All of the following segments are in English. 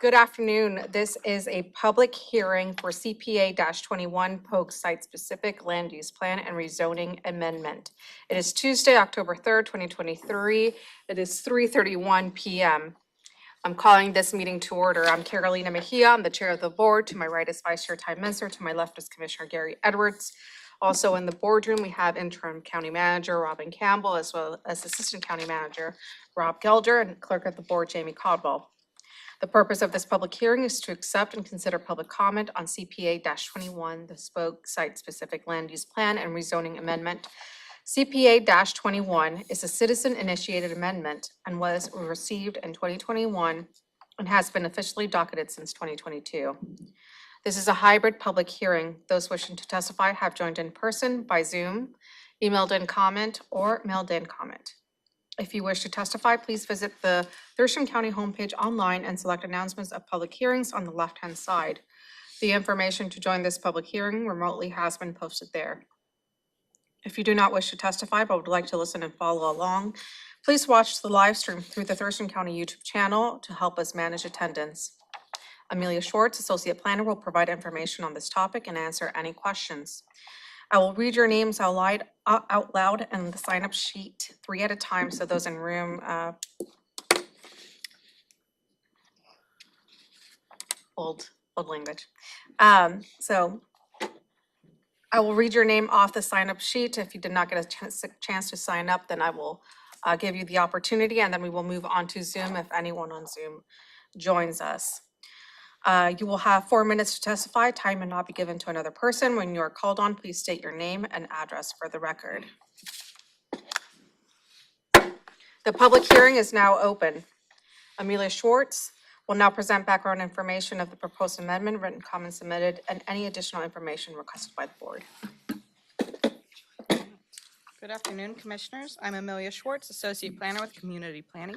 Good afternoon. This is a public hearing for CPA-21 Pogue Site-Specific Land Use Plan and Rezoning Amendment. It is Tuesday, October 3rd, 2023. It is 3:31 p.m. I'm calling this meeting to order. I'm Carolina Mejia. I'm the chair of the board. To my right is Vice Chair Ty Mincer. To my left is Commissioner Gary Edwards. Also in the boardroom, we have interim county manager Robin Campbell, as well as assistant county manager Rob Gelder, and clerk of the board Jamie Caldwell. The purpose of this public hearing is to accept and consider public comment on CPA-21, the Pogue Site-Specific Land Use Plan and Rezoning Amendment. CPA-21 is a citizen-initiated amendment and was received in 2021 and has been officially docketed since 2022. This is a hybrid public hearing. Those wishing to testify have joined in person by Zoom, emailed in comment, or mailed in comment. If you wish to testify, please visit the Thurston County homepage online and select announcements of public hearings on the left-hand side. The information to join this public hearing remotely has been posted there. If you do not wish to testify but would like to listen and follow along, please watch the live stream through the Thurston County YouTube channel to help us manage attendance. Amelia Schwartz, Associate Planner, will provide information on this topic and answer any questions. I will read your names out loud and the sign-up sheet 3 at a time, so those in room old language. So I will read your name off the sign-up sheet. If you did not get a chance to sign up, then I will give you the opportunity, and then we will move on to Zoom if anyone on Zoom joins us. You will have 4 minutes to testify. Time may not be given to another person. When you are called on, please state your name and address for the record. The public hearing is now open. Amelia Schwartz will now present background information of the proposed amendment, written comments submitted, and any additional information requested by the board. Good afternoon, Commissioners. I'm Amelia Schwartz, Associate Planner with Community Planning.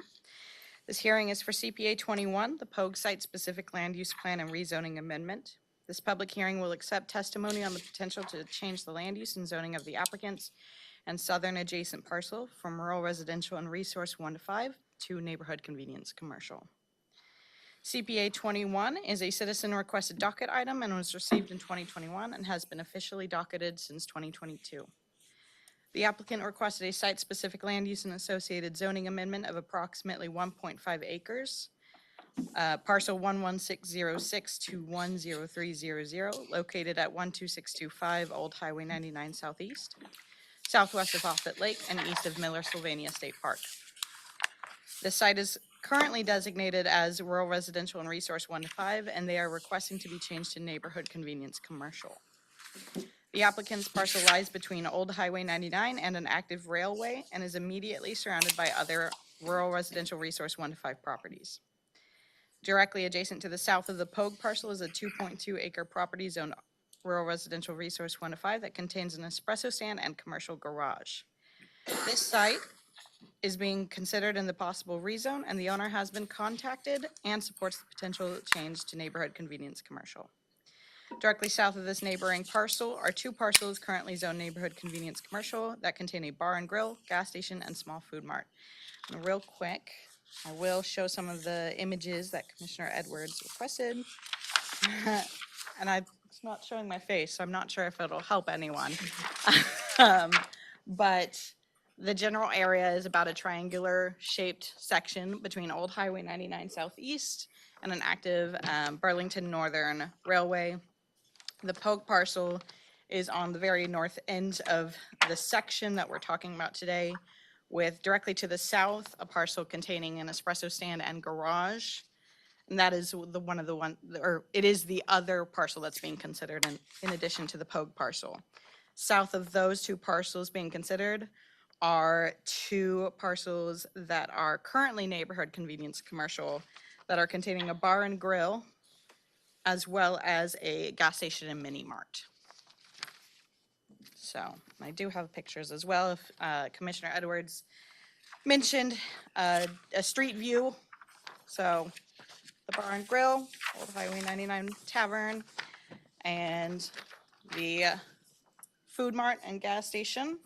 This hearing is for CPA-21, the Pogue Site-Specific Land Use Plan and Rezoning Amendment. This public hearing will accept testimony on the potential to change the land use and zoning of the applicants and southern adjacent parcel from rural residential and resource 1 to 5 to neighborhood convenience commercial. CPA-21 is a citizen-requested docket item and was received in 2021 and has been officially docketed since 2022. The applicant requested a site-specific land use and associated zoning amendment of approximately 1.5 acres, parcel 11606 to 10300, located at 12625 Old Highway 99 Southeast, southwest of Offit Lake and east of Miller Sylvania State Park. The site is currently designated as rural residential and resource 1 to 5, and they are requesting to be changed to neighborhood convenience commercial. The applicant's parcel lies between Old Highway 99 and an active railway and is immediately surrounded by other rural residential resource 1 to 5 properties. Directly adjacent to the south of the Pogue parcel is a 2.2 acre property zoned rural residential resource 1 to 5 that contains an espresso stand and commercial garage. This site is being considered in the possible rezone, and the owner has been contacted and supports the potential change to neighborhood convenience commercial. Directly south of this neighboring parcel are 2 parcels currently zoned neighborhood convenience commercial that contain a bar and grill, gas station, and small food mart. And real quick, I will show some of the images that Commissioner Edwards requested. And it's not showing my face, so I'm not sure if it'll help anyone. But the general area is about a triangular shaped section between Old Highway 99 Southeast and an active Burlington Northern Railway. The Pogue parcel is on the very north end of the section that we're talking about today, with directly to the south a parcel containing an espresso stand and garage. And that is it is the other parcel that's being considered in addition to the Pogue parcel. South of those 2 parcels being considered are 2 parcels that are currently neighborhood convenience commercial that are containing a bar and grill, as well as a gas station and mini mart. So I do have pictures as well. If Commissioner Edwards mentioned a street view. So the bar and grill, Old Highway 99 Tavern, and the food mart and gas station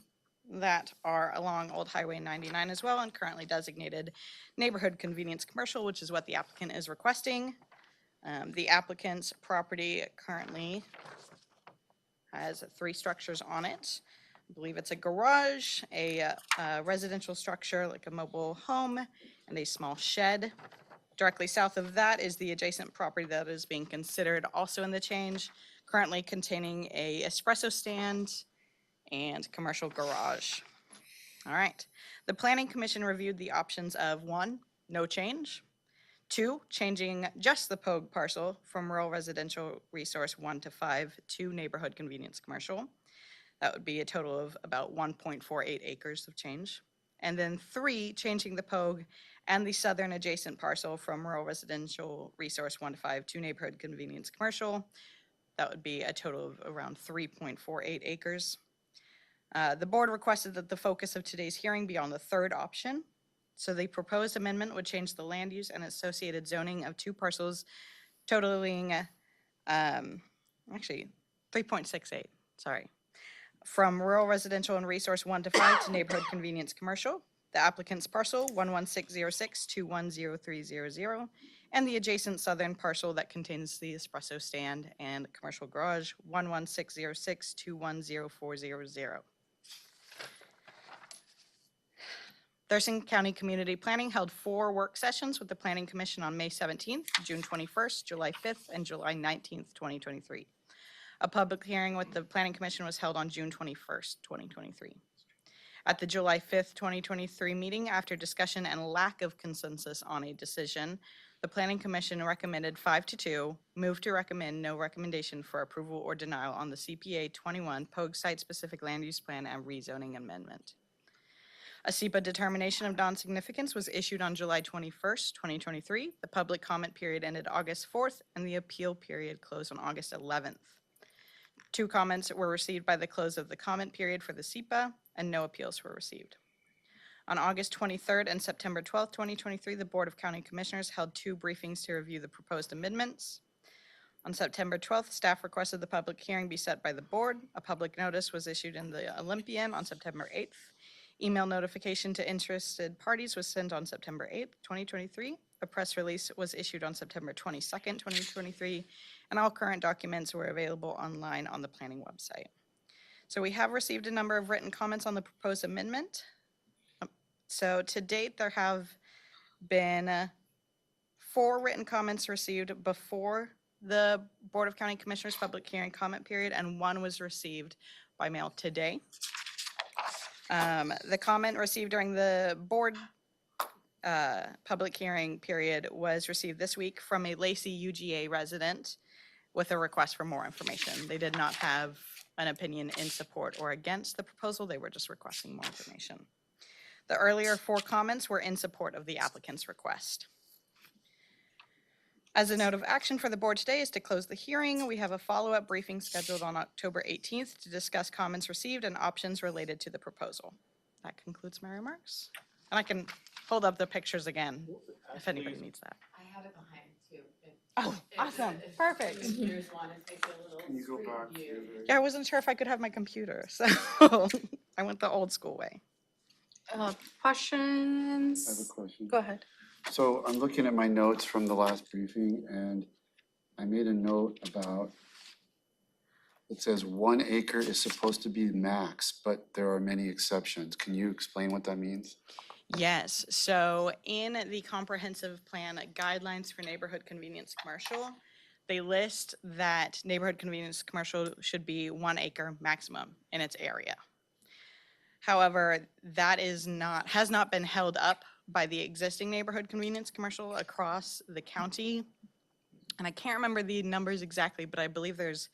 that are along Old Highway 99 as well, and currently designated neighborhood convenience commercial, which is what the applicant is requesting. The applicant's property currently has 3 structures on it. I believe it's a garage, a residential structure like a mobile home, and a small shed. Directly south of that is the adjacent property that is being considered also in the change, currently containing a espresso stand and commercial garage. All right. The Planning Commission reviewed the options of 1, no change, 2, changing just the Pogue parcel from rural residential resource 1 to 5 to neighborhood convenience commercial. That would be a total of about 1.48 acres of change. And then 3, changing the Pogue and the southern adjacent parcel from rural residential resource 1 to 5 to neighborhood convenience commercial. That would be a total of around 3.48 acres. The board requested that the focus of today's hearing be on the 3rd option. So the proposed amendment would change the land use and associated zoning of 2 parcels totaling, actually 3.68, sorry. From rural residential and resource 1 to 5 to neighborhood convenience commercial. The applicant's parcel 11606 to 10300, and the adjacent southern parcel that contains the espresso stand and commercial garage 11606 to 10400. Thurston County Community Planning held 4 work sessions with the Planning Commission on May 17th, June 21st, July 5th, and July 19th, 2023. A public hearing with the Planning Commission was held on June 21st, 2023. At the July 5th, 2023 meeting, after discussion and lack of consensus on a decision, the Planning Commission recommended 5-2, moved to recommend no recommendation for approval or denial on the CPA 21 Pogue Site-Specific Land Use Plan and Rezoning Amendment. A SEPA determination of non-significance was issued on July 21st, 2023. The public comment period ended August 4th, and the appeal period closed on August 11th. 2 comments were received by the close of the comment period for the SEPA, and no appeals were received. On August 23rd and September 12th, 2023, the Board of County Commissioners held 2 briefings to review the proposed amendments. On September 12th, staff requested the public hearing be set by the board. A public notice was issued in the Olympian on September 8th. Email notification to interested parties was sent on September 8th, 2023. A press release was issued on September 22nd, 2023, and all current documents were available online on the planning website. So we have received a number of written comments on the proposed amendment. So to date, there have been 4 written comments received before the Board of County Commissioners public hearing comment period, and 1 was received by mail today. The comment received during the board public hearing period was received this week from a Lacey UGA resident with a request for more information. They did not have an opinion in support or against the proposal. They were just requesting more information. The earlier 4 comments were in support of the applicant's request. As a note of action for the board today is to close the hearing. We have a follow-up briefing scheduled on October 18th to discuss comments received and options related to the proposal. That concludes my remarks. And I can hold up the pictures again if anybody needs that. I have it behind too. Oh, awesome. Perfect. Computers want to take a little Can you go back to preview. Yeah, I wasn't sure if I could have my computer, so I went the old school way. Questions? I have a question. Go ahead. So I'm looking at my notes from the last briefing, and I made a note about, it says 1 acre is supposed to be max, but there are many exceptions. Can you explain what that means? Yes, so in the comprehensive plan guidelines for neighborhood convenience commercial, they list that neighborhood convenience commercial should be 1 acre maximum in its area. However, that has not been held up by the existing neighborhood convenience commercial across the county. And I can't remember the numbers exactly, but I believe there's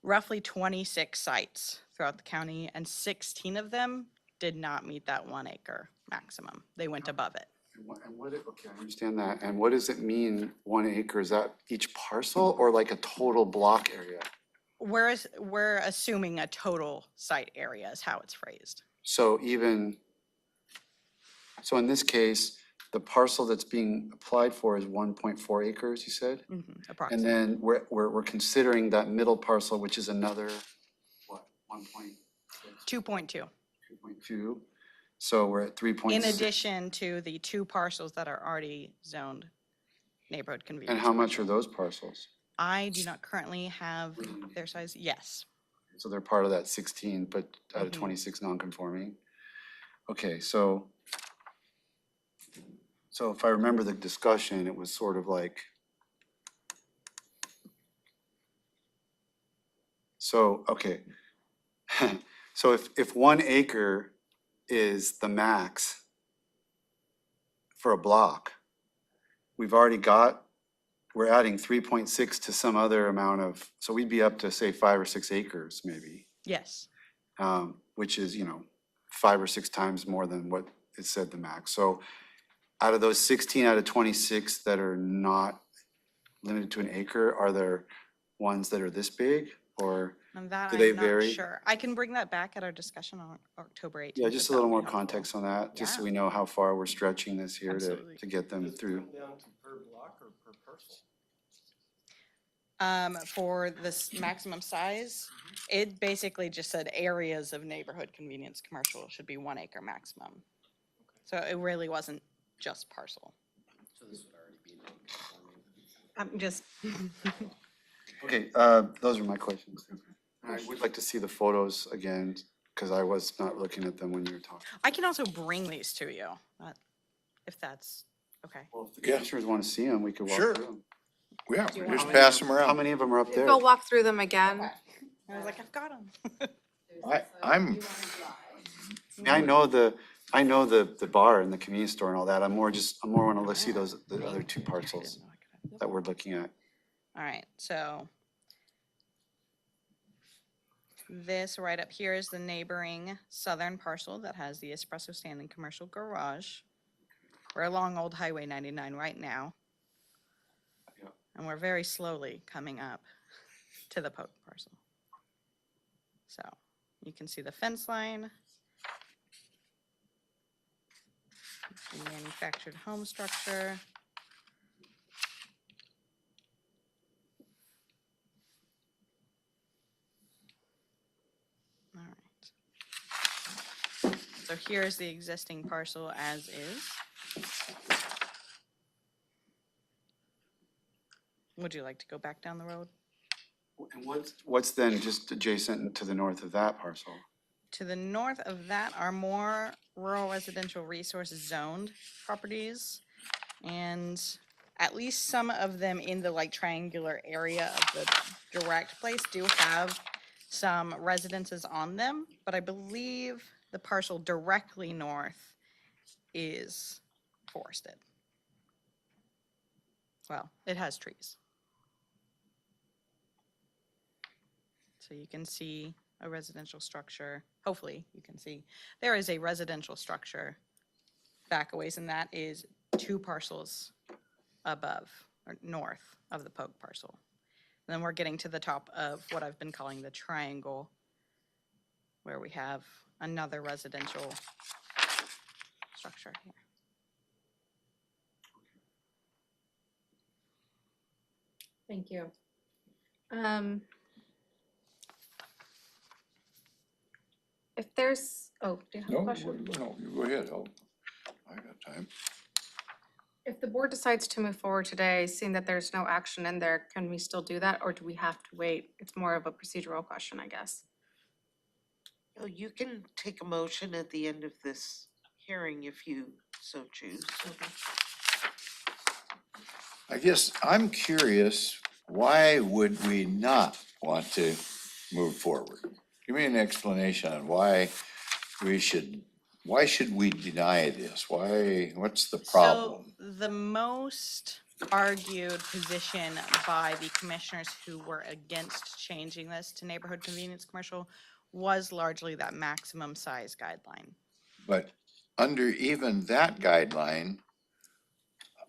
roughly 26 sites throughout the county, and 16 of them did not meet that 1 acre maximum. They went above it. Okay, I understand that. And what does it mean, 1 acre? Is that each parcel or like a total block area? We're assuming a total site area is how it's phrased. So so in this case, the parcel that's being applied for is 1.4 acres, you said? And Approximately. then we're considering that middle parcel, which is another, what, 2.2. 2.2? So we're at 3.6. In addition to the 2 parcels that are already zoned neighborhood convenience. And how much commercial. are those parcels? I do not currently have their size. Yes. So they're part of that 16, but out of Mhm. 26 non-conforming? Okay, so if I remember the discussion, it was sort of like, so, okay. So if 1 acre is the max for a block, we've already got, we're adding 3.6 to some other amount of, so we'd be up to say 5 or 6 acres maybe, Yes. which is, 5 or 6 times more than what it said the max. So out of those 16 out of 26 that are not limited to an acre, are there ones that are this big or? And that Do they I'm not vary? sure. I can bring that back at our discussion on October 18th. Yeah, if just a that little would more be helpful. context on that, just so Yeah. we know how far we're stretching this here Absolutely. to get them through. Down to per block or per parcel? For this maximum size, it basically just said areas of neighborhood convenience commercial should be 1 acre maximum. So it really wasn't just parcel. So this would already be non-conforming. I'm just, Okay, those are my questions. I would like to see the photos again, because I was not looking at them when you were talking. I can also bring these to you, if that's okay. Well, if the Yeah. commissioners want to see them, we could walk Sure. through them. Yeah, Do you just want- pass them How around. many of them are up there? go walk through them again. I was like, I've got them. I'm, I know the bar and the convenience store and all that. I'm more want to see those, the other 2 parcels that we're looking at. All right, so this right up here is the neighboring southern parcel that has the espresso stand and commercial garage. We're along Old Highway 99 right now. Yeah. And we're very slowly coming up to the Pogue parcel. So you can see the fence line. The manufactured home structure. All right. So here's the existing parcel as is. Would you like to go back down the road? And what's then just adjacent to the north of that parcel? To the north of that are more rural residential resource zoned properties. And at least some of them in the like triangular area of the direct place do have some residences on them. But I believe the parcel directly north is forested. Well, it has trees. So you can see a residential structure. Hopefully you can see there is a residential structure back a ways, and that is 2 parcels above or north of the Pogue parcel. And then we're getting to the top of what I've been calling the triangle, where we have another residential structure here. Thank you. If there's, do you have a no, question? no, you go ahead. I got time. If the board decides to move forward today, seeing that there's no action in there, can we still do that, or do we have to wait? It's more of a procedural question, I guess. Oh, you can take a motion at the end of this hearing if you so choose. I guess I'm curious, why would we not want to move forward? Give me an explanation on why should we deny this? What's the problem? So the most argued position by the commissioners who were against changing this to neighborhood convenience commercial was largely that maximum size guideline. But under even that guideline,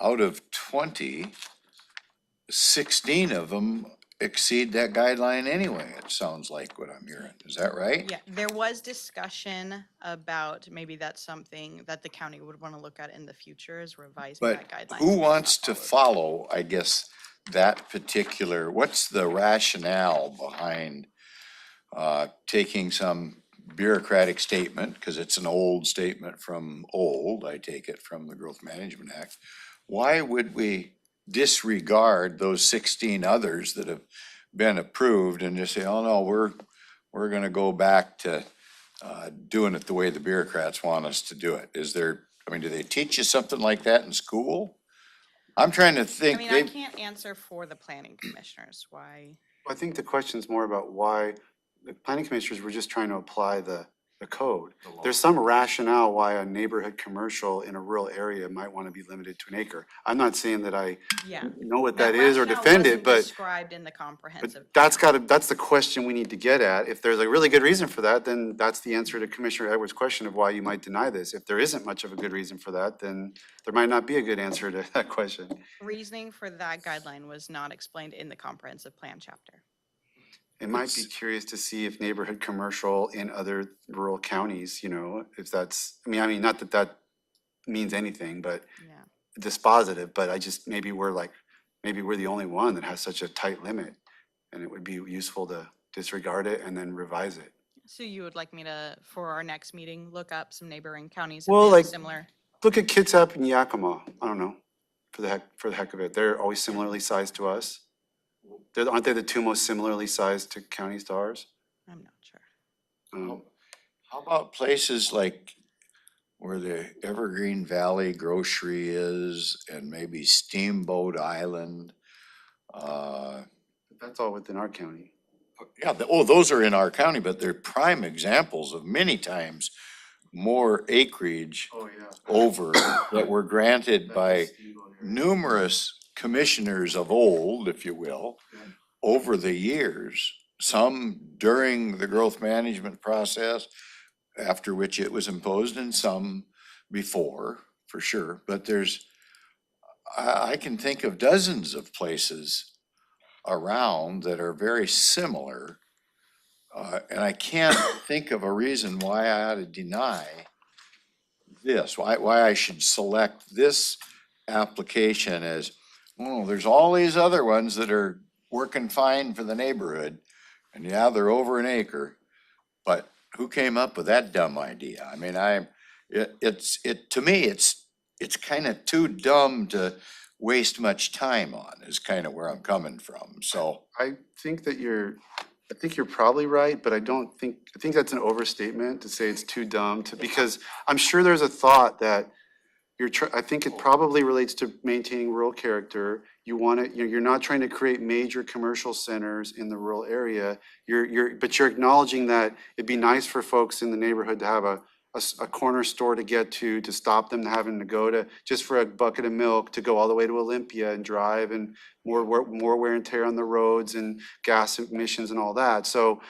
out of 20, 16 of them exceed that guideline anyway, it sounds like what I'm hearing. Is that right? Yeah, there was discussion about maybe that's something that the county would want to look at in the future, is revising But that guideline. who It's wants not to followed. follow, I guess, that particular, what's the rationale behind taking some bureaucratic statement, because it's an old statement from I take it from the Growth Management Act. Why would we disregard those 16 others that have been approved and just say, oh no, we're gonna go back to doing it the way the bureaucrats want us to do it? Is there, I mean, do they teach you something like that in school? I'm trying to I think, mean, I they, can't answer for the planning commissioners why. I think the question's more about why the planning commissioners were just trying to apply the code. There's some rationale why a neighborhood commercial in a rural area might want to be limited to an acre. I'm not saying that I Yeah. know what that is or rationale defend it, wasn't but described in the comprehensive. that's plan. gotta, that's the question we need to get at. If there's a really good reason for that, then that's the answer to Commissioner Edwards' question of why you might deny this. If there isn't much of a good reason for that, then there might not be a good answer to that question. Reasoning for that guideline was not explained in the comprehensive plan chapter. It might be curious to see if neighborhood commercial in other rural counties, you know, if that's, I mean, not that that means anything, but Yeah. dispositive, but I just, maybe we're the only one that has such a tight limit. And it would be useful to disregard it and then revise it. So you would like me to, for our next meeting, look up some neighboring counties Well, that like- have similar? Look at Kitsap and Yakima, I don't know, for the heck of it. They're always similarly sized to us. Aren't they the two most similarly sized to counties to ours? I'm not sure. how about places like where the Evergreen Valley Grocery is and maybe Steamboat Island? That's all within our county. Yeah, those are in our county, but they're prime examples of many times more acreage Oh, yeah. over that were granted by numerous commissioners of old, if you will, over the years, some during the growth management process, after which it was imposed, and some before, for sure. But I can think of dozens of places around that are very similar. And I can't think of a reason why I ought to deny this, why I should select this application as, oh, there's all these other ones that are working fine for the neighborhood. And yeah, they're over an acre, but who came up with that dumb idea? I mean, to me, it's kind of too dumb to waste much time on, is kind of where I'm coming from, so. I think you're probably right, but I think that's an overstatement to say it's too dumb to, because I'm sure there's a thought that I think it probably relates to maintaining rural character. You want it, you're not trying to create major commercial centers in the rural area. But you're acknowledging that it'd be nice for folks in the neighborhood to have a corner store to get to stop them having to go to, just for a bucket of milk, to go all the way to Olympia and drive, and more wear and tear on the roads and gas emissions and all that. So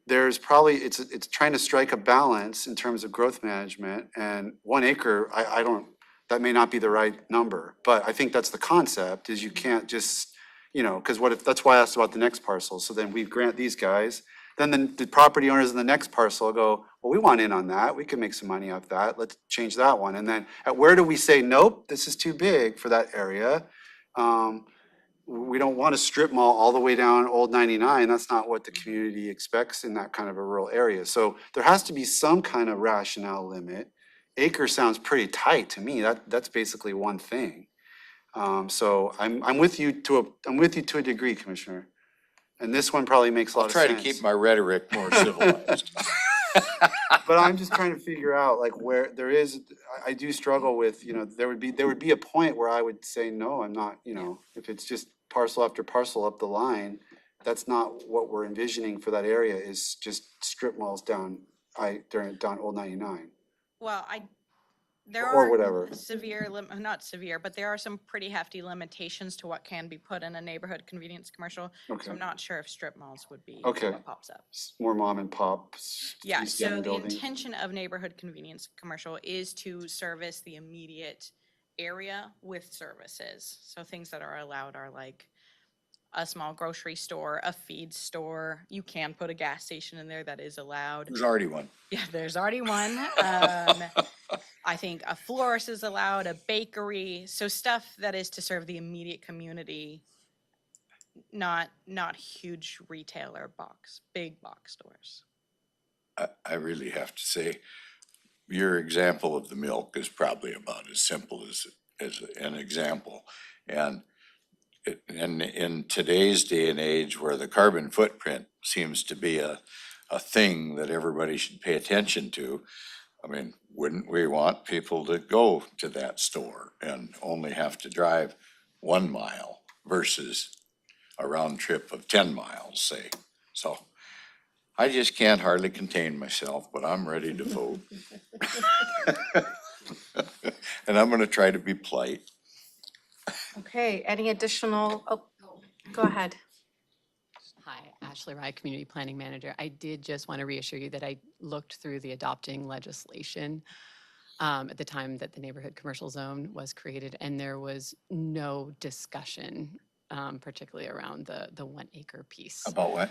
there's probably, it's trying to strike a balance in terms of growth management, and 1 acre, I don't, that may not be the right number, but I think that's the concept, is you can't just, you know, because what if, that's why I asked about the next parcel. So then we grant these guys, then the property owners in the next parcel go, well, we want in on that, we can make some money off that, let's change that one. And then at where do we say, nope, this is too big for that area? We don't want to strip mall all the way down Old 99. That's not what the community expects in that kind of a rural area. So there has to be some kind of rationale limit. Acre sounds pretty tight to me. That's basically one thing. So I'm with you to a degree, Commissioner. And this one probably makes a lot I'll of try sense. to keep my rhetoric more civilized. But I'm just trying to figure out, like, where there is, I do struggle with, you know, there would be a point where I would say, no, I'm not, you know, if it's just parcel after parcel up the line, that's not what we're envisioning for that area, is just strip malls down Old 99. Well, there Or are whatever. not severe, but there are some pretty hefty limitations to what can be put in a neighborhood convenience commercial. Okay. So I'm not sure if strip malls would be Okay. what pops up. More mom and pop. Yeah, so freestanding the building. intention of neighborhood convenience commercial is to service the immediate area with services. So things that are allowed are like a small grocery store, a feed store. You can put a gas station in there, that is allowed. There's already one. Yeah, there's already one. I think a florist is allowed, a bakery, so stuff that is to serve the immediate community, not huge retailer big box stores. I really have to say, your example of the milk is probably about as simple as an example. And and in today's day and age where the carbon footprint seems to be a thing that everybody should pay attention to, I mean, wouldn't we want people to go to that store and only have to drive 1 mile versus a round trip of 10 miles, say? So I just can't hardly contain myself, but I'm ready to vote. And I'm gonna try to be polite. Okay, any additional, oh, go ahead. Hi, Ashley Rye, Community Planning Manager. I did just want to reassure you that I looked through the adopting legislation at the time that the neighborhood commercial zone was created, and there was no discussion, particularly around the 1 acre piece. About what?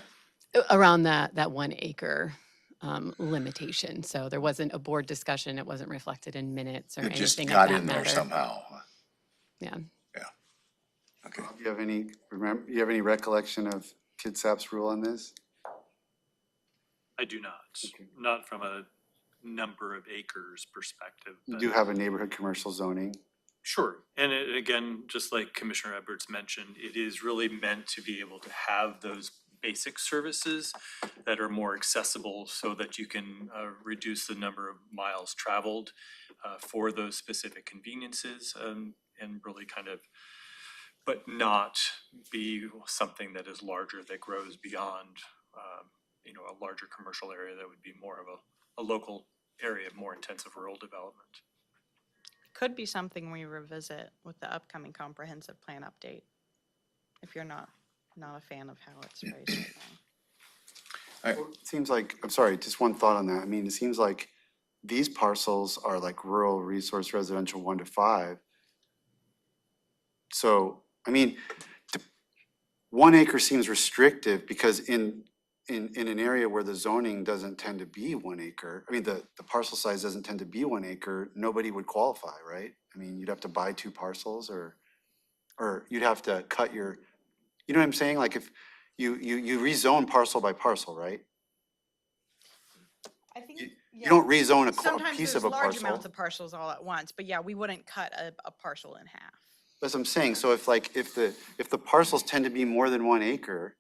Around that 1 acre limitation. So there wasn't a board discussion. It wasn't reflected in minutes or It just anything got of that in there matter. somehow. Yeah. Okay. Do you have any recollection of Kitsap's rule on this? I do not, not from a number of acres perspective, You but do have a neighborhood commercial zoning. sure. And again, just like Commissioner Edwards mentioned, it is really meant to be able to have those basic services that are more accessible so that you can reduce the number of miles traveled for those specific conveniences, and really kind of, but not be something that is larger, that grows beyond, a larger commercial area that would be more of a local area, more intensive rural development. Could be something we revisit with the upcoming comprehensive plan update, if you're not a fan of how it's phrased right now. Well, it seems like, I'm sorry, just one thought on that. I mean, it seems like these parcels are like rural resource residential 1 to 5. So, I mean, 1 acre seems restrictive because in an area where the zoning doesn't tend to be 1 acre, I mean, the parcel size doesn't tend to be 1 acre, nobody would qualify, right? I mean, you'd have to buy 2 parcels or you'd have to cut your, you know what I'm saying? Like if you rezone parcel by parcel, right? I think, You don't rezone a sometimes piece there's of a large parcel. amounts of parcels all at once, but yeah, we wouldn't cut a parcel in half. That's what I'm saying. So if the parcels tend to be more than 1 acre,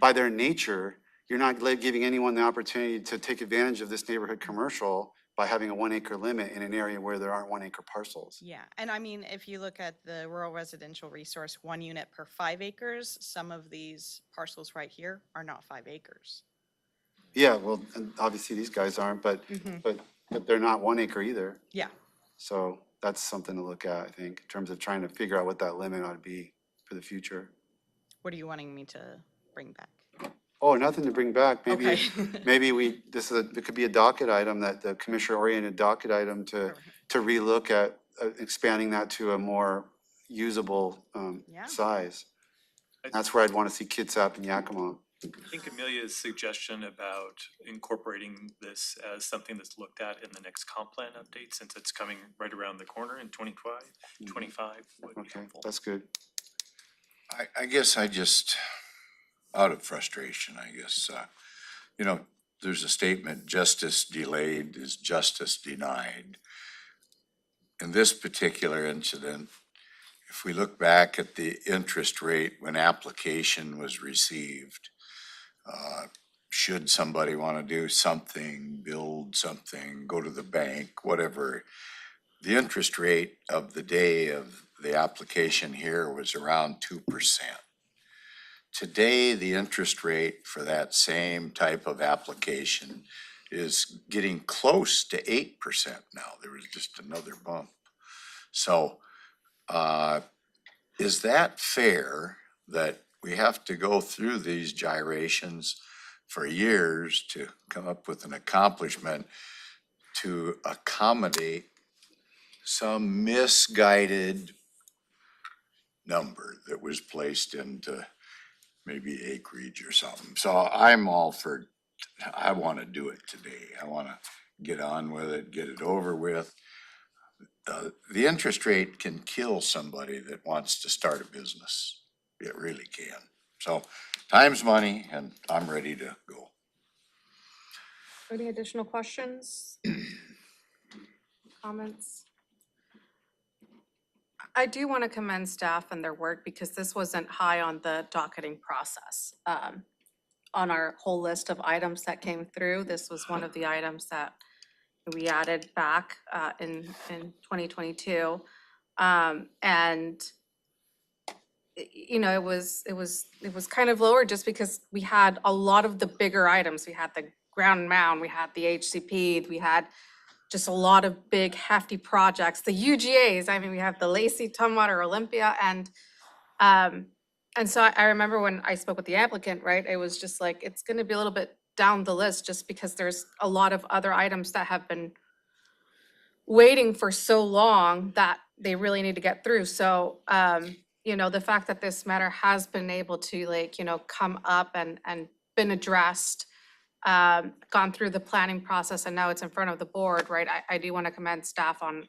by their nature, you're not giving anyone the opportunity to take advantage of this neighborhood commercial by having a 1 acre limit in an area where there aren't 1 acre parcels. Yeah, and I mean, if you look at the rural residential resource, 1 unit per 5 acres, some of these parcels right here are not 5 acres. Yeah, well, and obviously these guys aren't, but they're not 1 acre either. Yeah, So that's something to look at, I think, in terms of trying to figure out what that limit ought to be for the future. what are you wanting me to bring back? Oh, nothing to bring back. Maybe, Okay. maybe it could be a docket item, that the commissioner-oriented docket item to relook at expanding that to a more usable Yeah. size. That's where I'd want to see Kitsap and Yakima. I think Amelia's suggestion about incorporating this as something that's looked at in the next comp plan update, since it's coming right around the corner in 2025 would be Okay, helpful. that's good. I guess I just, out of frustration, I guess, there's a statement, justice delayed is justice denied. In this particular incident, if we look back at the interest rate when application was received, should somebody want to do something, build something, go to the bank, whatever, the interest rate of the day of the application here was around 2%. Today, the interest rate for that same type of application is getting close to 8% now. There was just another bump. So, is that fair that we have to go through these gyrations for years to come up with an accomplishment to accommodate some misguided number that was placed into maybe acreage or something? So I'm all for, I want to do it today. I want to get on with it, get it over with. The interest rate can kill somebody that wants to start a business. It really can. So time's money and I'm ready to go. Any additional questions? Comments? I do want to commend staff and their work because this wasn't high on the docketing process. On our whole list of items that came through, this was one of the items that we added back in 2022. And you know, it was kind of lower just because we had a lot of the bigger items. We had the ground mound, we had the HCP, we had just a lot of big hefty projects, the UGAs. I mean, we have the Lacey, Tumwater, Olympia, and so I remember when I spoke with the applicant, right, it was just like, it's gonna be a little bit down the list just because there's a lot of other items that have been waiting for so long that they really need to get through. So, you know, the fact that this matter has been able to like, you know, come up and been addressed, gone through the planning process and now it's in front of the board, right? I do want to commend staff on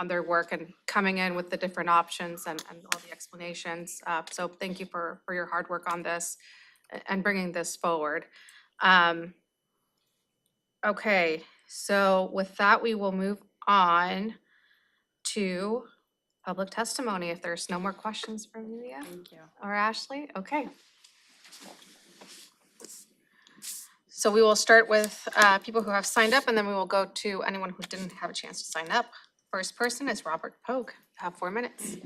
their work and coming in with the different options and all the explanations. So thank you for your hard work on this and bringing this forward. Okay, so with that, we will move on to public testimony. If there's no more questions from Yulia Thank you. or Ashley, okay. So we will start with people who have signed up and then we will go to anyone who didn't have a chance to sign up. First person is Robert Pogue. You have 4 minutes.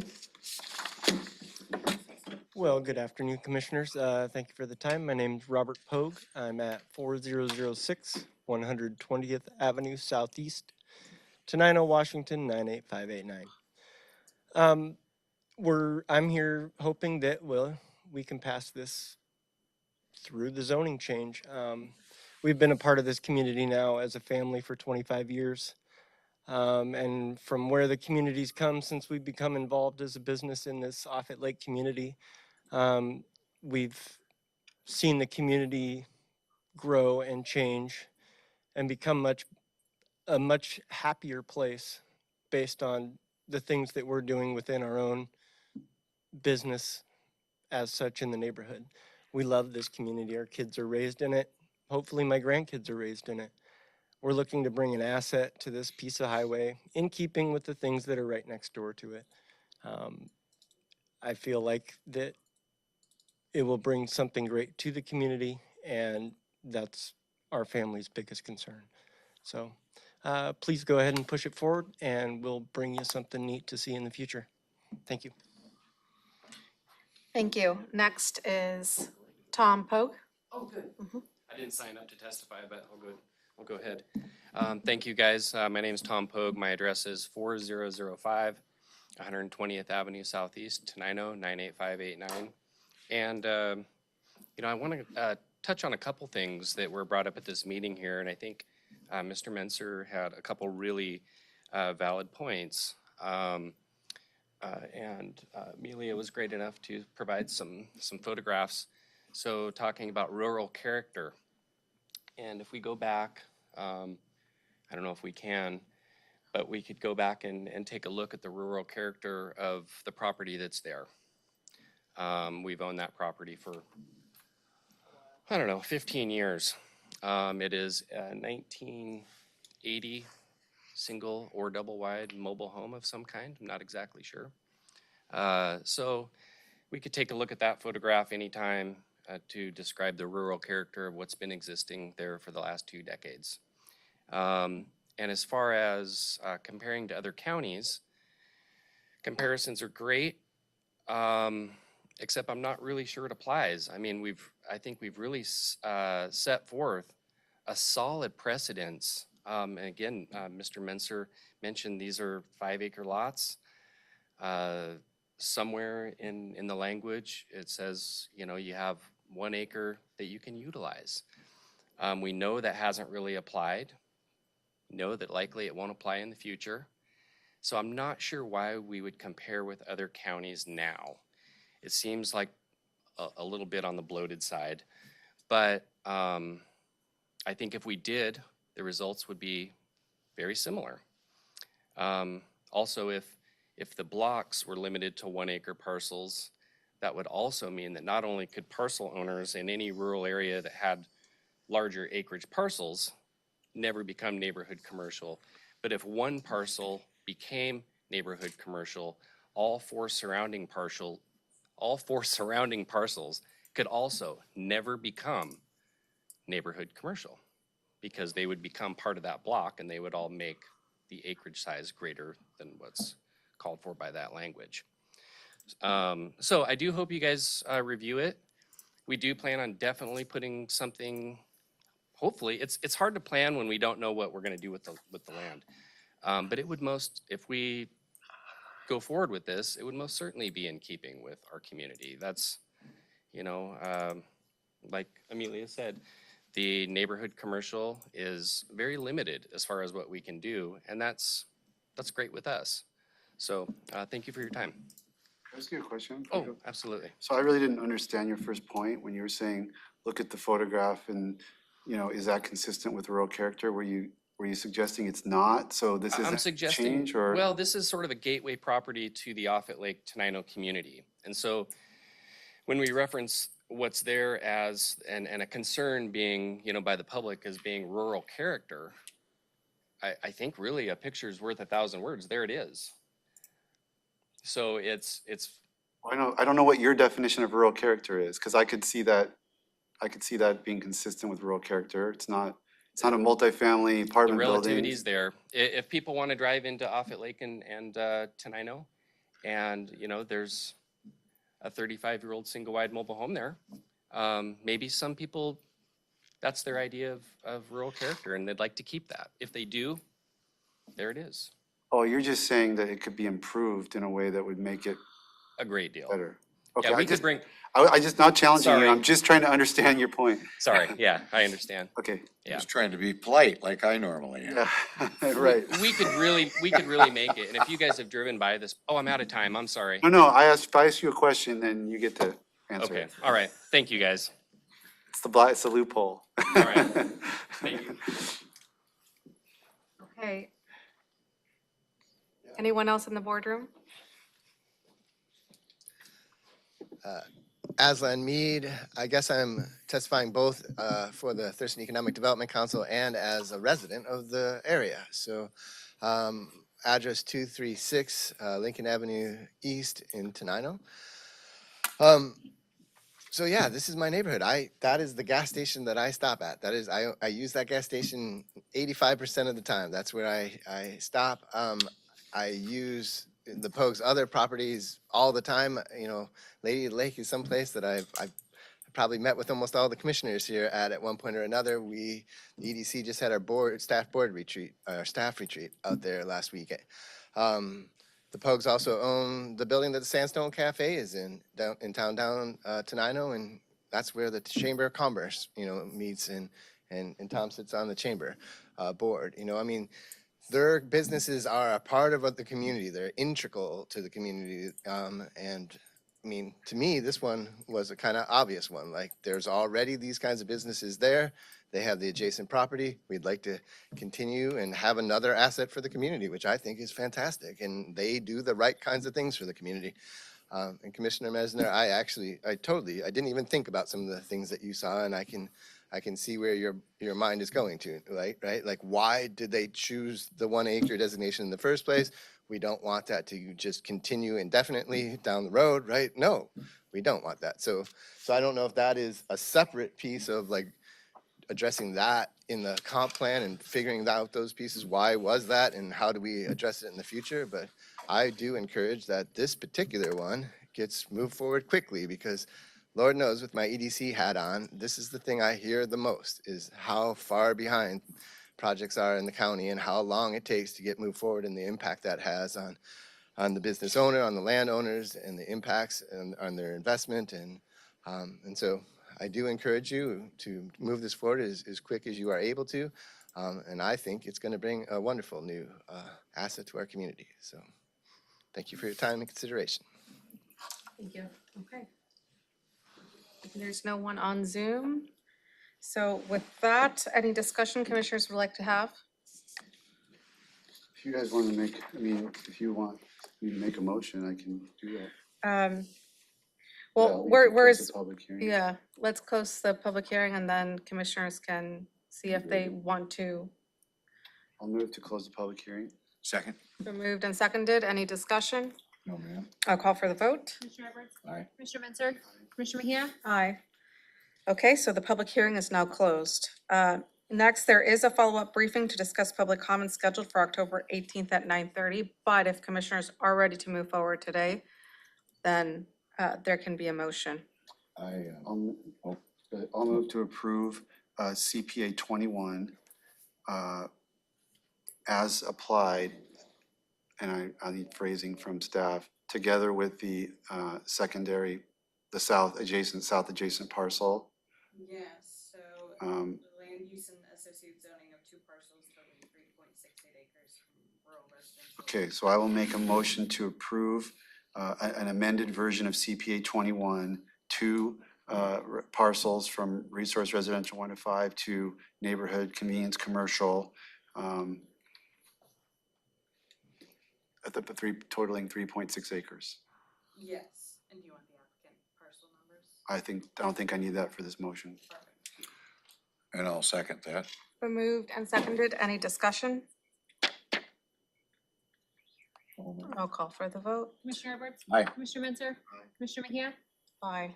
Well, good afternoon, Commissioners. Thank you for the time. My name is Robert Pogue. I'm at 4006 120th Avenue Southeast, Tenino, Washington, 98589. I'm here hoping that we can pass this through the zoning change. We've been a part of this community now as a family for 25 years. And from where the community's come since we've become involved as a business in this Offutt Lake community, we've seen the community grow and change and become a much happier place based on the things that we're doing within our own business as such in the neighborhood. We love this community. Our kids are raised in it. Hopefully my grandkids are raised in it. We're looking to bring an asset to this piece of highway in keeping with the things that are right next door to it. I feel like that it will bring something great to the community, and that's our family's biggest concern. So please go ahead and push it forward, and we'll bring you something neat to see in the future. Thank you. Thank you. Next is Tom Pogue. Oh, good. I didn't sign up to testify, but I'll go ahead. Thank you, guys. My name is Tom Pogue. My address is 4005 120th Avenue Southeast, Tenino, 98589. And, you know, I want to touch on a couple things that were brought up at this meeting here, and I think Mr. Menser had a couple really valid points. And Amelia was great enough to provide some photographs. So talking about rural character, and if we go back, I don't know if we can, but we could go back and take a look at the rural character of the property that's there. We've owned that property for, I don't know, 15 years. It is a 1980 single or double wide mobile home of some kind. I'm not exactly sure. So we could take a look at that photograph anytime to describe the rural character of what's been existing there for the last 2 decades. And as far as comparing to other counties, comparisons are great, except I'm not really sure it applies. I mean, I think we've really set forth a solid precedence. And again, Mr. Menser mentioned these are 5-acre lots. Somewhere in the language, it says, you know, you have 1 acre that you can utilize. We know that hasn't really applied. Know that likely it won't apply in the future. So I'm not sure why we would compare with other counties now. It seems like a little bit on the bloated side, but I think if we did, the results would be very similar. Also, if the blocks were limited to 1 acre parcels, that would also mean that not only could parcel owners in any rural area that had larger acreage parcels never become neighborhood commercial, but if one parcel became neighborhood commercial, all four surrounding parcels could also never become neighborhood commercial because they would become part of that block and they would all make the acreage size greater than what's called for by that language. So I do hope you guys review it. We do plan on definitely putting something, hopefully, it's hard to plan when we don't know what we're gonna do with the land. But it would if we go forward with this, it would most certainly be in keeping with our community. That's, like Amelia said, the neighborhood commercial is very limited as far as what we can do, and that's great with us. So, thank you for your time. Can I ask you a question? Oh, absolutely. So I really didn't understand your first point when you were saying, look at the photograph and, is that consistent with rural character? Were you suggesting it's not? So this I'm isn't suggesting, change or? well, this is sort of a gateway property to the Offutt Lake Tenino community. And so when we reference what's there as, and a concern being, by the public as being rural character, I think really a picture's worth 1,000 words. There it is. So it's I don't know what your definition of rural character is, because I could see that being consistent with rural character. It's not a multifamily the apartment building. relativity's there. If people want to drive into Offutt Lake and Tenino, and there's a 35-year-old single wide mobile home there, maybe some people, that's their idea of rural character and they'd like to keep that. If they do, there it is. Oh, you're just saying that it could be improved in a way that would make it A great deal. better. Okay, Yeah, we could bring, I just not challenging you. Sorry. I'm just trying to understand your point. sorry, yeah, I understand. Okay. Yeah. Just trying to be polite like I normally am. Yeah, right. We could really make it. And if you guys have driven by this, oh, I'm out of time. I'm sorry. No, if I ask you a question, then you get to answer Okay, it. all right. Thank you, guys. It's the loophole. All right. Thank you. Okay. Anyone else in the boardroom? Aslan Mead, I guess I'm testifying both for the Thurston Economic Development Council and as a resident of the area. So address 236 Lincoln Avenue East in Tenino. So yeah, this is my neighborhood. That is the gas station that I stop at. That is, I use that gas station 85% of the time. That's where I stop. I use the Pogue's other properties all the time. Lady Lake is someplace that I've probably met with almost all the commissioners here at one point or another. The EDC just had our staff retreat out there last week. The Pogues also own the building that the Sandstone Cafe is in down Tenino, and that's where the Chamber of Commerce, meets, and Tom sits on the chamber board. Their businesses are a part of the community. They're integral to the community. To me, this one was a kind of obvious one. Like, there's already these kinds of businesses there. They have the adjacent property. We'd like to continue and have another asset for the community, which I think is fantastic. And they do the right kinds of things for the community. And Commissioner Mesner, I didn't even think about some of the things that you saw, and I can see where your mind is going to, right? Like, why did they choose the 1 acre designation in the first place? We don't want that to just continue indefinitely down the road, right? No, we don't want that. So I don't know if that is a separate piece of like addressing that in the comp plan and figuring out those pieces. Why was that and how do we address it in the future? But I do encourage that this particular one gets moved forward quickly, because Lord knows, with my EDC hat on, this is the thing I hear the most, is how far behind projects are in the county and how long it takes to get moved forward, and the impact that has on the business owner, on the landowners, and the impacts on their investment. And so I do encourage you to move this forward as quick as you are able to. And I think it's going to bring a wonderful new asset to our community. So thank you for your time and consideration. Thank you. Okay. There's no one on Zoom. So with that, any discussion commissioners would like to have? If you guys want to if you want me to make a motion, I can do that. Well, We can close where's, the public hearing. yeah, let's close the public hearing and then commissioners can see if they want to. I'll move to close the public hearing. Second? Been moved and seconded. Any discussion? No, ma'am. I'll call for the vote. Commissioner Edwards? Aye. Commissioner Mensah? Commissioner Mejia? Aye. Okay, so the public hearing is now closed. Next, there is a follow-up briefing to discuss public comment scheduled for October 18th at 9:30. But if commissioners are ready to move forward today, then there can be a motion. I'll move to approve CPA 21 as applied, and I need phrasing from staff, together with the secondary, the south adjacent parcel. Yes, so Um, the land use and associated zoning of 2 parcels totaling 3.68 acres from rural residential. Okay, so I will make a motion to approve an amended version of CPA 21, 2 parcels from Resource Residential 1 to 5 to Neighborhood Convenience Commercial, at the totaling 3.6 acres. Yes, and do you want the applicant parcel numbers? I don't think I need that for this motion. Perfect. And I'll second that. Been moved and seconded. Any discussion? I'll call for the vote. Commissioner Edwards? Aye. Commissioner Mensah? Commissioner Mejia? Aye.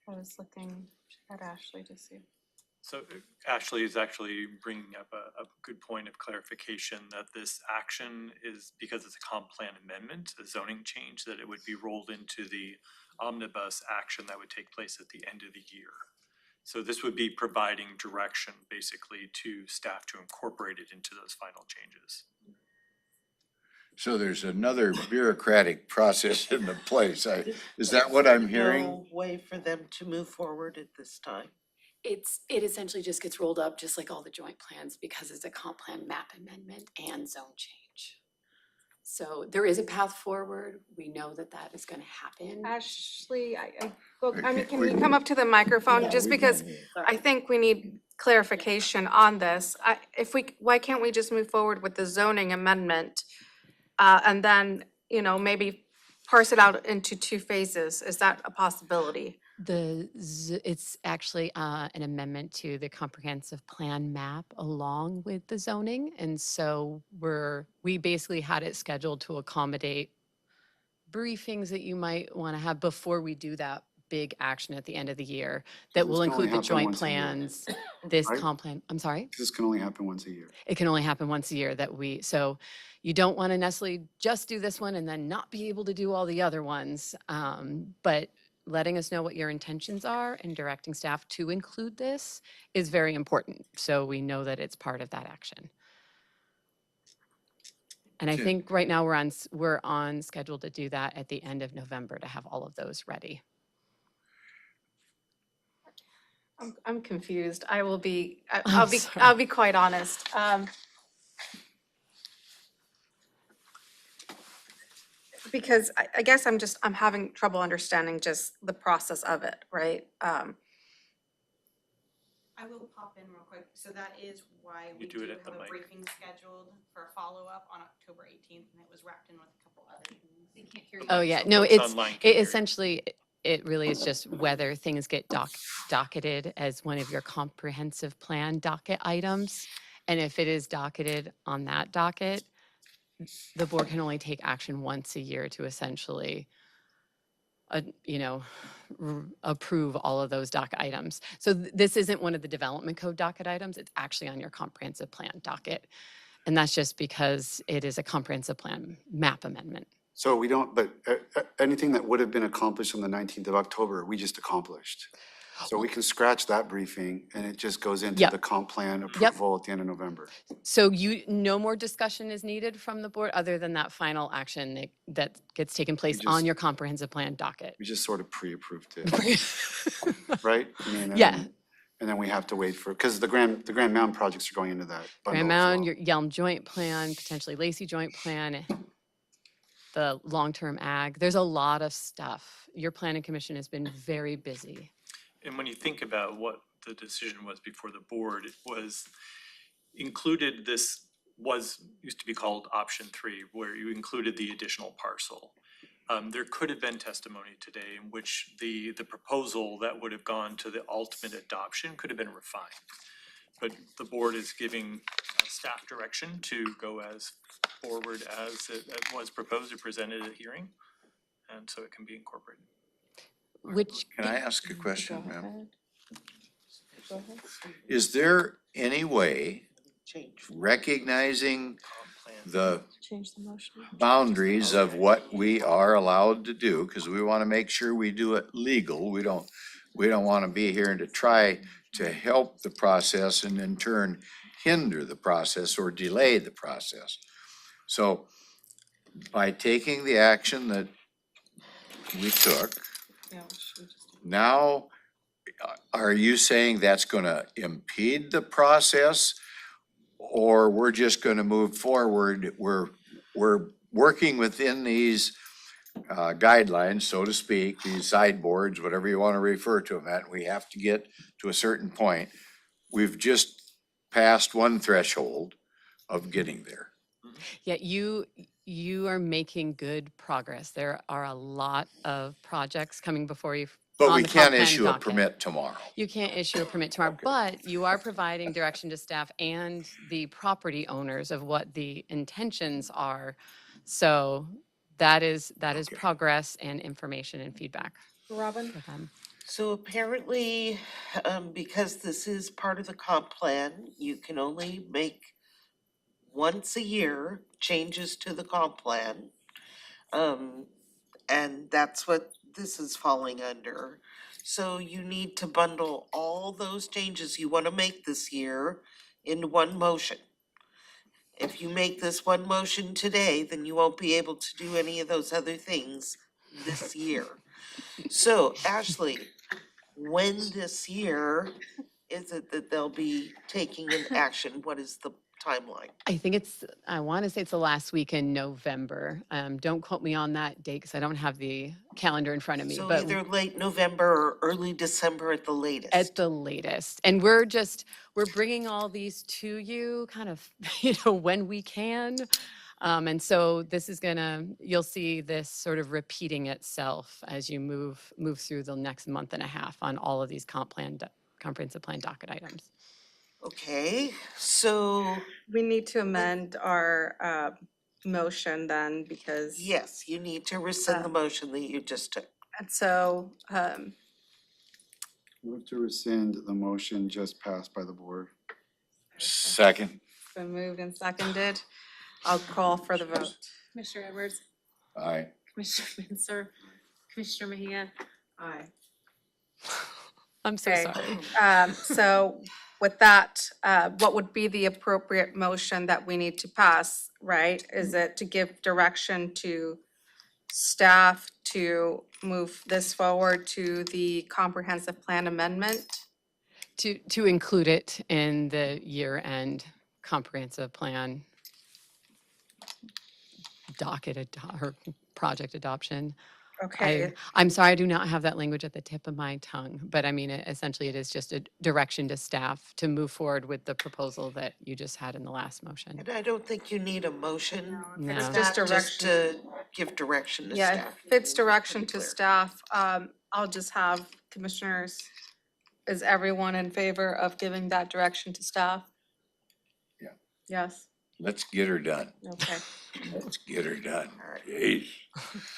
I was looking at Ashley to see. So Ashley is actually bringing up a good point of clarification that this action is, because it's a comp plan amendment, a zoning change, that it would be rolled into the omnibus action that would take place at the end of the year. So this would be providing direction basically to staff to incorporate it into those final changes. So there's another bureaucratic process in the place. Is that what I'm hearing? No way for them to move forward at this time. It essentially just gets rolled up just like all the joint plans because it's a comp plan map amendment and zone change. So there is a path forward. We know that that is gonna happen. Ashley, well, Wait, I mean, wait, can you wait. come up to the microphone, Yeah, just we because can hear. I think we need clarification on this. Why can't we just move forward with the zoning amendment? And then, maybe parse it out into 2 phases. Is that a possibility? It's actually an amendment to the comprehensive plan map along with the zoning. And so we basically had it scheduled to accommodate briefings that you might want to have before we do that big action at the end of the year that This will can only include the happen joint once a year, plans, this right? comp plan, I'm sorry? This can only happen once a year. It can only happen once a year so you don't want to necessarily just do this one and then not be able to do all the other ones. But letting us know what your intentions are and directing staff to include this is very important. So we know that it's part of that action. And I Okay. think right now we're on schedule to do that at the end of November to have all of those ready. I'm confused. I'll be sorry. quite honest. Because I guess I'm having trouble understanding just the process of it, right? I will pop in real quick. So that is why we You do do it at the have a mic. briefing scheduled for a follow-up on October 18th, and it was wrapped in with a couple other things. They can't hear you. Oh, yeah, So no, folks online can hear you. essentially, it really is just whether things get docketed as one of your comprehensive plan docket items. And if it is docketed on that docket, the board can only take action once a year to essentially, approve all of those docket items. So this isn't one of the development code docket items. It's actually on your comprehensive plan docket. And that's just because it is a comprehensive plan map amendment. So we don't, but anything that would have been accomplished on the 19th of October, we just accomplished. So we can scratch that briefing and it just goes into Yep. the comp plan approval at the end of November. So no more discussion is needed from the board other than that final action that gets taken place on just- your comprehensive plan docket. We just sort of pre-approved it, right? I mean, Yeah. And then we have to wait for, because the Grand Mountain projects are going into that bundle Grand as Mound, well. your Yelm joint plan, potentially Lacey joint plan, the long-term ag. There's a lot of stuff. Your planning commission has been very busy. And when you think about what the decision was before the board, it was included, used to be called option 3, where you included the additional parcel. There could have been testimony today in which the proposal that would have gone to the ultimate adoption could have been refined. But the board is giving staff direction to go as forward as it was proposed or presented at hearing. And so it can be incorporated. Which, Can I ask a question, Go ma'am? ahead. Go ahead. Is there any way, Change. recognizing the Change the motion. boundaries of what we are allowed to do, because we want to make sure we do it legal. We don't want to be here to try to help the process and in turn hinder the process or delay the process. So by taking the action that we took, now, are you saying that's gonna impede the process? Or we're just gonna move forward, we're working within these guidelines, so to speak, these sideboards, whatever you wanna refer to them at, we have to get to a certain point. We've just passed one threshold of getting there. Yeah, you are making good progress. There are a lot of projects coming before you. But on we the comp can't plan issue a docket. permit tomorrow. You can't issue a permit tomorrow, but you are providing direction to staff and the property owners of what the intentions are. So that is Okay. progress and information and feedback Robin? for them. So apparently, because this is part of the comp plan, you can only make once a year changes to the comp plan. And that's what this is falling under. So you need to bundle all those changes you wanna make this year in one motion. If you make this one motion today, then you won't be able to do any of those other things this year. So Ashley, when this year is it that they'll be taking an action? What is the timeline? I think I want to say it's the last week in November. Don't quote me on that date because I don't have the calendar in front of me, So but either late November or early December at the latest. at the latest. And we're bringing all these to you kind of, when we can. And so this is you'll see this sort of repeating itself as you move through the next month and a half on all of these comprehensive plan docket items. Okay, so We need to amend our motion then because. yes, you need to rescind the motion that you just took. And so, Move to rescind the motion just passed by the board. Second. it's been moved and seconded. I'll call for the vote. Commissioner Edwards, Aye. Commissioner Spencer, Commissioner Mejia, Aye. I'm so Okay. sorry. So with that, what would be the appropriate motion that we need to pass, right? Is it to give direction to staff to move this forward to the comprehensive plan amendment? To include it in the year-end comprehensive plan docket or project adoption. Okay, I'm sorry, I do not have that language at the tip of my tongue, but I mean, essentially it is just a direction to staff to move forward with the proposal that you just had in the last motion. And I don't think you need a motion. No. it's No. just Just direction. to give direction to Yeah, staff. if it's direction Pretty to clear. staff, I'll just have commissioners, is everyone in favor of giving that direction to staff? Yeah. Yes, Let's get her done. okay. Let's get her done. All right. Jeez.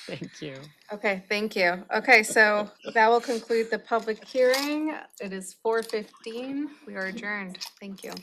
Thank you. Okay, thank you. Okay, so that will conclude the public hearing. It is 4:15. We are adjourned. Thank you.